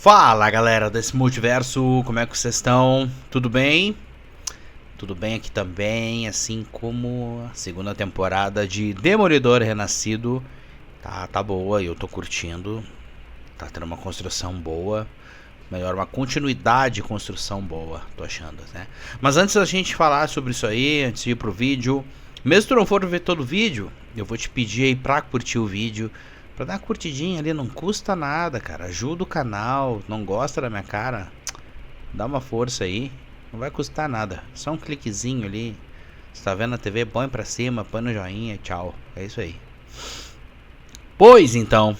Fala galera desse multiverso, como é que vocês estão? Tudo bem? Tudo bem aqui também, assim como a segunda temporada de Demolidor Renascido. Tá boa, eu tô curtindo. Tá tendo uma construção boa. Melhor, uma continuidade de construção boa, tô achando, né? Mas antes da gente falar sobre isso aí, antes de ir pro vídeo, mesmo se tu não for ver todo o vídeo, eu vou te pedir aí pra curtir o vídeo. Pra dar uma curtidinha ali, não custa nada, cara. Ajuda o canal. Não gosta da minha cara? Dá uma força aí. Não vai custar nada. Só um cliquezinho ali. Você tá vendo a TV? Põe pra cima, põe no joinha. Tchau. É isso aí. Pois então.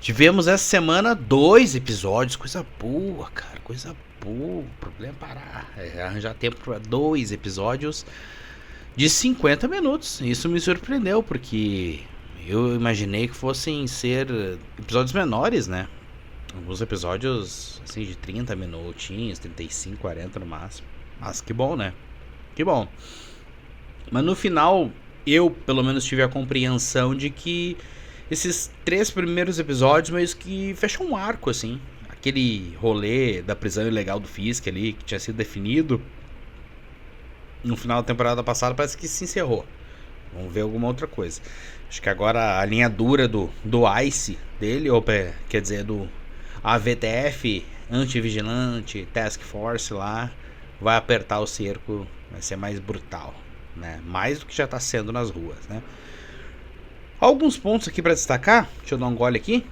Tivemos essa semana 2 episódios. Coisa boa, cara. Coisa boa. O problema é parar. É arranjar tempo pra 2 episódios de 50 minutos. Isso me surpreendeu, porque eu imaginei que fossem ser episódios menores, né? Alguns episódios assim de 30 minutinhos, 35, 40 no máximo. Mas que bom, né? Que bom. Mas no final, eu pelo menos tive a compreensão de que esses 3 primeiros episódios meio que fecham um arco, assim. Aquele rolê da prisão ilegal do Fisk ali, que tinha sido definido no final da temporada passada, parece que se encerrou. Vamos ver alguma outra coisa. Acho que agora a linha dura do ICE dele, ou quer dizer, do AVTF, Antivigilante, Task Force lá, vai apertar o cerco, vai ser mais brutal, né? Mais do que já está sendo nas ruas, né? Alguns pontos aqui para destacar, deixa eu dar um gole aqui.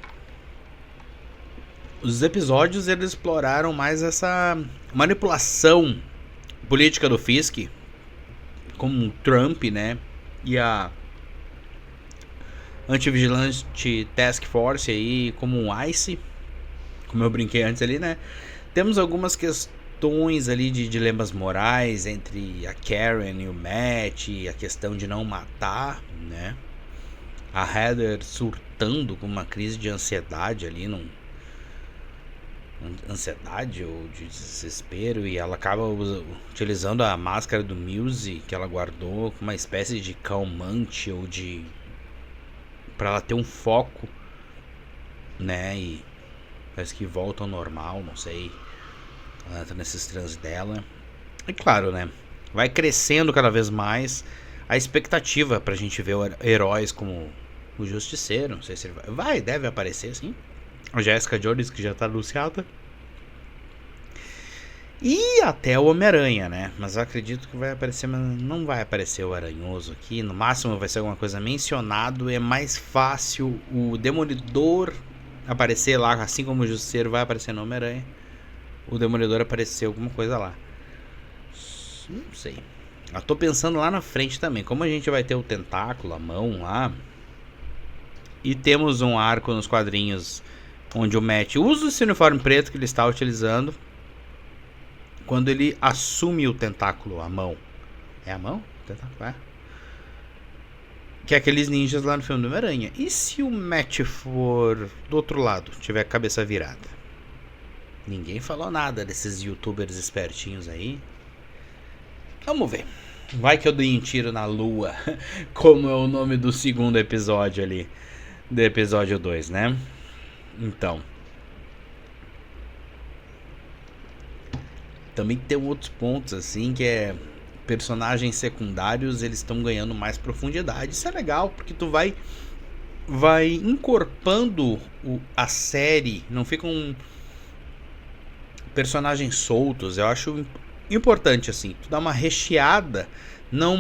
Os episódios eles exploraram mais essa manipulação política do Fisk, como Trump, né? E a Antivigilante Task Force aí, como um ICE, como eu brinquei antes ali, né? Temos algumas questões ali de dilemas morais entre a Karen e o Matt, a questão de não matar, né? A Heather surtando com uma crise de ansiedade ali, ansiedade ou de desespero, e ela acaba utilizando a máscara do Muse que ela guardou com uma espécie de calmante ou de para ela ter um foco, né? E parece que volta ao normal, não sei. Ela entra nesses transes dela. E claro, né? Vai crescendo cada vez mais a expectativa pra gente ver heróis como o Justiceiro. Não sei se ele deve aparecer, sim. A Jessica Jones, que já tá anunciada. E até o Homem-Aranha, né? Mas eu acredito que vai aparecer, mas não vai aparecer o Aranhoso aqui. No máximo vai ser alguma coisa mencionado. É mais fácil o Demolidor aparecer lá, assim como o Justiceiro vai aparecer no Homem-Aranha. O Demolidor aparecer alguma coisa lá. Não sei. Eu tô pensando lá na frente também. Como a gente vai ter o tentáculo, a mão lá. E temos um arco nos quadrinhos onde o Matt usa esse uniforme preto que ele está utilizando quando ele assume o tentáculo, a mão. É a mão? O tentáculo, é. Que é aqueles ninjas lá no filme do Homem-Aranha. E se o Matt for do outro lado, tiver a cabeça virada? Ninguém falou nada desses youtubers espertinhos aí. Vamos ver. Vai que eu dei um tiro na lua, como é o nome do segundo episódio ali, do episódio 2, né? Então, também tem outros pontos assim, que é personagens secundários, eles estão ganhando mais profundidade. Isso é legal, porque tu vai encorpando a série, não ficam personagens soltos. Eu acho importante assim, tu dá uma recheada, não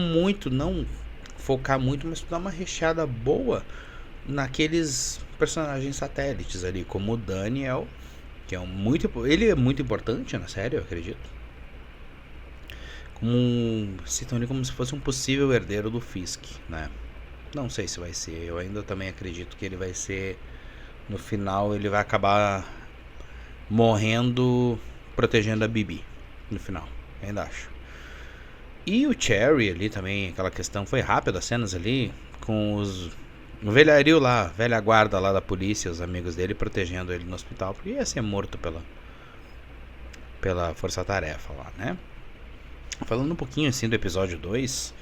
focar muito, mas tu dá uma recheada boa naqueles personagens satélites ali, como o Daniel, que é ele é muito importante na série, eu acredito. Citam ele como se fosse um possível herdeiro do Fisk, né? Não sei se vai ser, eu ainda também acredito que ele vai ser, no final ele vai acabar morrendo protegendo a Bibi, no final, ainda acho. E o Cherry ali também, aquela questão, foi rápida as cenas ali, com o velhario lá, a velha guarda lá da polícia, os amigos dele protegendo ele no hospital, porque ia ser morto pela força-tarefa lá, né? Falando um pouquinho assim do episódio 2,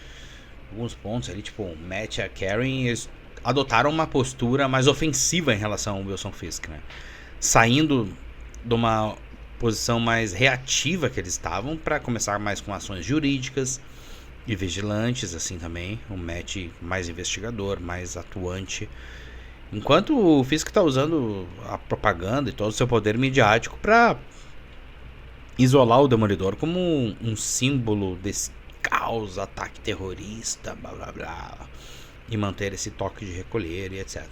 alguns pontos ali, tipo, o Matt e a Karen, eles adotaram uma postura mais ofensiva em relação ao Wilson Fisk, né? Saindo de uma posição mais reativa que eles estavam, para começar mais com ações jurídicas e vigilantes, assim também. O Matt mais investigador, mais atuante. Enquanto o Fisk está usando a propaganda e todo o seu poder midiático para isolar o Demolidor como um símbolo desse caos, ataque terrorista, blá blá blá, e manter esse toque de recolher e etc.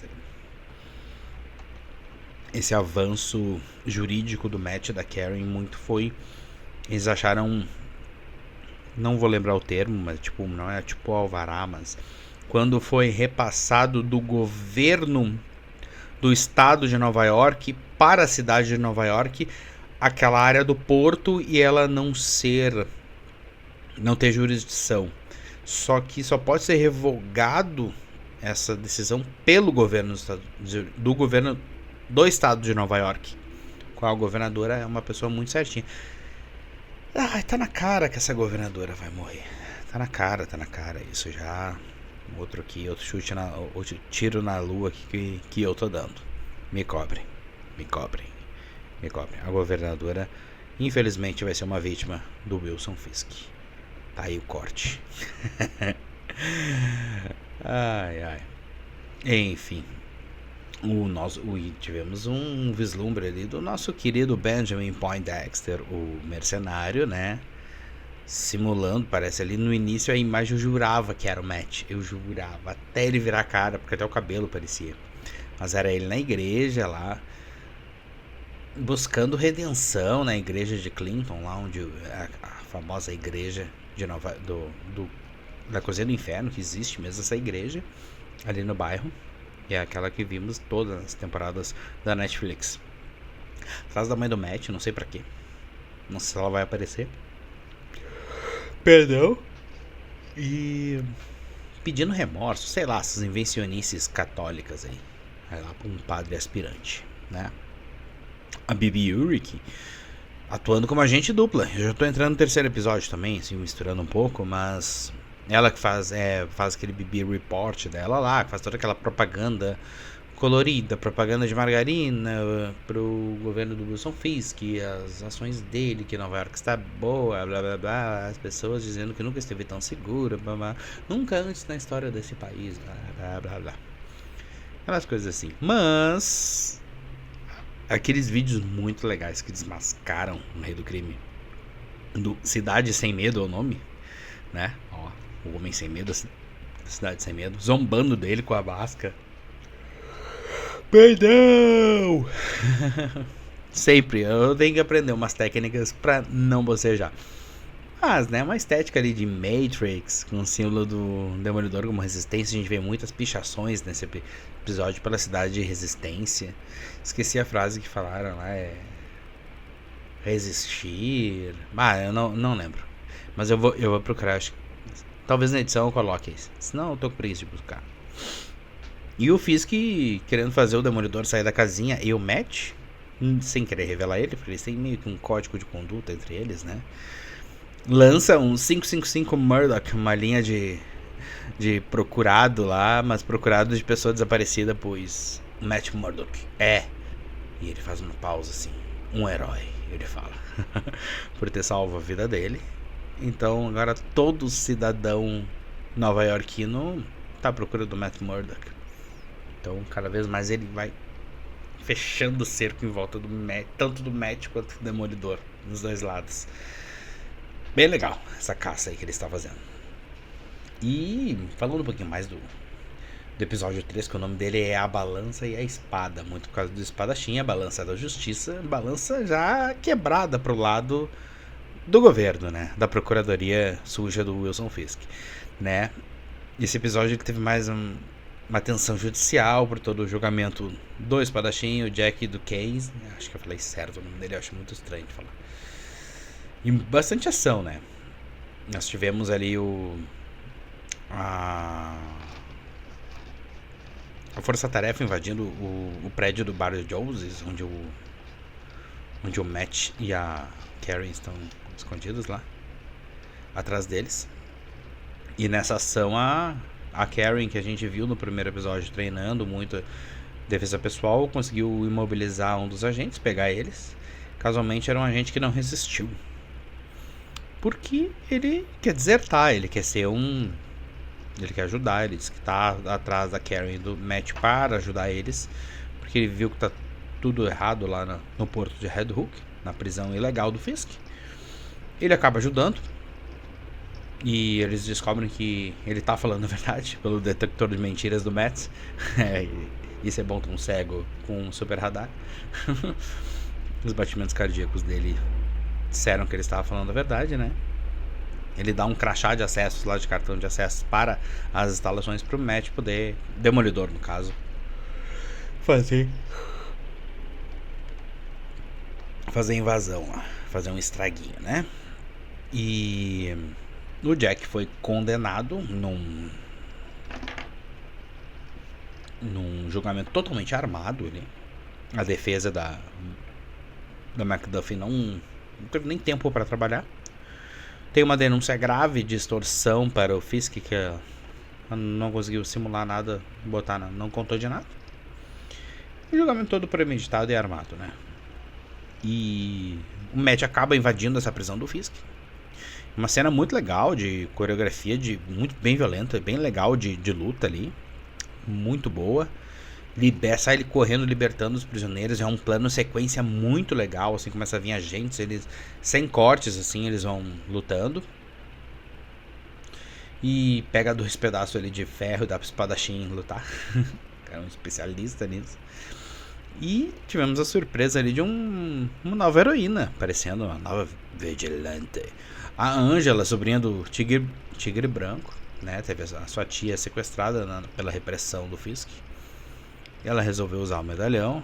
Esse avanço jurídico do Matt e da Karen muito foi... Eles acharam... Não vou lembrar o termo, mas tipo, não é tipo alvará, mas... Quando foi repassado do governo do estado de Nova York para a cidade de Nova York, aquela área do porto, e ela não ter jurisdição. Só que só pode ser revogado essa decisão pelo governo do estado de Nova York. Qual governadora é uma pessoa muito certinha. Tá na cara que essa governadora vai morrer. Tá na cara. Isso já... Outro chute outro tiro na lua aqui que eu tô dando. Me cobrem. A governadora, infelizmente, vai ser uma vítima do Wilson Fisk. Tá aí o corte. Ai. Enfim. Tivemos um vislumbre ali do nosso querido Benjamin Poindexter, o mercenário, né? Simulando, parece ali no início a imagem eu jurava que era o Matt. Eu jurava, até ele virar a cara, porque até o cabelo parecia. Mas era ele na igreja lá, buscando redenção na igreja de Clinton, lá onde a famosa igreja da Cozinha do Inferno, que existe mesmo essa igreja, ali no bairro. É aquela que vimos todas as temporadas da Netflix. Atrás da mãe do Matt, não sei pra quê. Não sei se ela vai aparecer. Perdão. E pedindo remorso, sei lá, essas invencionices católicas aí. Vai lá pra um padre aspirante, né? A Bibi Urich atuando como agente dupla. Eu já tô entrando no terceiro episódio também, assim, misturando um pouco, mas ela que faz aquele Bibi Report dela lá, que faz toda aquela propaganda colorida, propaganda de margarina pro governo do Wilson Fisk, as ações dele, que Nova York está boa, blá blá blá, as pessoas dizendo que nunca esteve tão segura, blá blá, nunca antes na história desse país, blá blá blá blá. Aquelas coisas assim. Mas aqueles vídeos muito legais que desmascaram o rei do crime, do Cidade Sem Medo é o nome, né? Ó, o Homem Sem Medo, Cidade Sem Medo, zombando dele com a máscara. Perdão! Sempre, eu tenho que aprender umas técnicas pra não bocejar. Mas, né, uma estética ali de Matrix, com o símbolo do Demolidor como resistência. A gente vê muitas pichações nesse episódio pela cidade de Resistência. Esqueci a frase que falaram lá, resistir... eu não lembro. Mas eu vou procurar, acho. Talvez na edição eu coloque isso. Senão eu tô com preguiça de buscar. E o Fisk querendo fazer o Demolidor sair da casinha, e o Matt, sem querer revelar ele, porque eles têm meio que um código de conduta entre eles, né? Lança um 555 Murdoch, uma linha de procurado lá, mas procurado de pessoa desaparecida, pois Matt Murdock E ele faz uma pausa assim, um herói, ele fala, por ter salvo a vida dele. Então agora todo cidadão nova-iorquino tá à procura do Matt Murdock. Então, cada vez mais ele vai fechando o cerco em volta do Matt, tanto do Matt quanto do Demolidor, dos dois lados. Bem legal essa caça aí que ele está fazendo. E falando um pouquinho mais do episódio 3, que o nome dele é A Balança e a Espada, muito por causa do espadachim, a balança da justiça, balança já quebrada pro lado do governo, né? Da procuradoria suja do Wilson Fisk, né? Esse episódio ele teve mais uma tensão judicial por todo o julgamento do espadachim, o Jack Duquesne, acho que eu falei certo o nome dele, eu acho muito estranho de falar. E bastante ação, né? Nós tivemos ali a força-tarefa invadindo o prédio do Bar Joe's, onde o Matt e a Karen estão escondidos lá, atrás deles. E nessa ação a Karen, que a gente viu no primeiro episódio treinando muito defesa pessoal, conseguiu imobilizar um dos agentes, pegar eles. casualmente era um agente que não resistiu. Porque ele quer desertar, ele quer ser um... Ele quer ajudar, ele diz que tá atrás da Karen e do Matt para ajudar eles, porque ele viu que tá tudo errado lá no porto de Red Hook, na prisão ilegal do Fisk. Ele acaba ajudando, e eles descobrem que ele tá falando a verdade pelo detector de mentiras do Matt. Isso é bom ter um cego com um super radar. Os batimentos cardíacos dele disseram que ele estava falando a verdade, né? Ele dá um crachá de acessos lá, de cartão de acessos para as instalações para o Matt poder, Demolidor no caso, fazer invasão lá, fazer um estraguinho, né? E o Jack foi condenado num julgamento totalmente armado. A defesa da McDuffie não teve nem tempo para trabalhar. Tem uma denúncia grave de extorsão para o Fisk, que não conseguiu simular nada, não contou de nada. O julgamento todo premeditado e armado, né? E o Matt acaba invadindo essa prisão do Fisk. Uma cena muito legal de coreografia, muito bem violenta, bem legal de luta ali. Muito boa. Sai ele correndo, libertando os prisioneiros. É um plano sequência muito legal, assim, começa a vir agentes, eles sem cortes, assim, eles vão lutando. E pega 2 pedaços ali de ferro e dá pro espadachim lutar. O cara é um especialista nisso. E tivemos a surpresa ali de uma nova heroína aparecendo, uma nova vigilante. A Angela, sobrinha do Tigre Branco, né? Teve a sua tia sequestrada pela repressão do Fisk. Ela resolveu usar o medalhão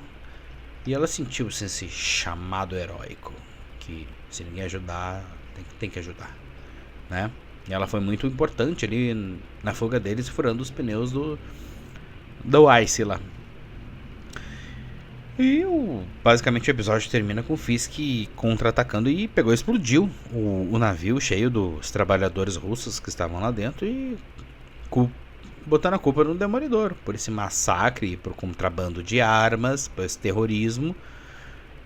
e ela sentiu esse chamado heróico, que se ninguém ajudar, tem que ajudar, né? E ela foi muito importante ali na fuga deles, furando os pneus do Ice lá. E basicamente o episódio termina com o Fisk contra-atacando e explodiu o navio cheio dos trabalhadores russos que estavam lá dentro e botando a culpa no Demolidor por esse massacre, por contrabando de armas, por esse terrorismo.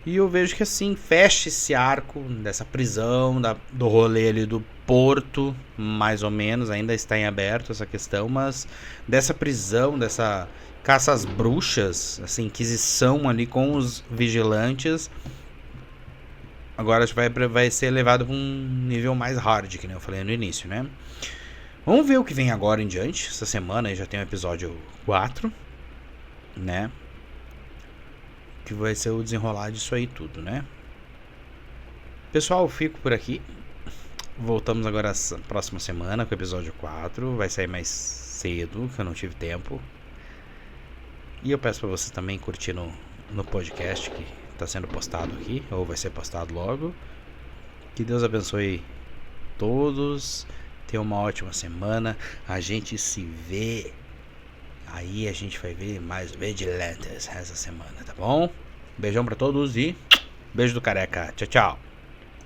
E eu vejo que assim fecha esse arco dessa prisão, do rolê ali do porto, mais ou menos, ainda está em aberto essa questão, mas dessa prisão, dessa caça às bruxas, essa inquisição ali com os vigilantes, agora vai ser levado para um nível mais hard, que nem eu falei no início, né? Vamos ver o que vem agora em diante. Essa semana aí já tem o episódio 4, né? Que vai ser o desenrolar disso aí tudo, né? Pessoal, fico por aqui. Voltamos agora a próxima semana com o episódio 4. Vai sair mais cedo, que eu não tive tempo. E eu peço pra você também curtir no podcast que tá sendo postado aqui, ou vai ser postado logo. Que Deus abençoe todos. Tenha uma ótima semana. A gente se vê. Aí a gente vai ver mais Vigilantes essa semana, tá bom? Beijão pra todos e beijo do careca. Tchau, tchau.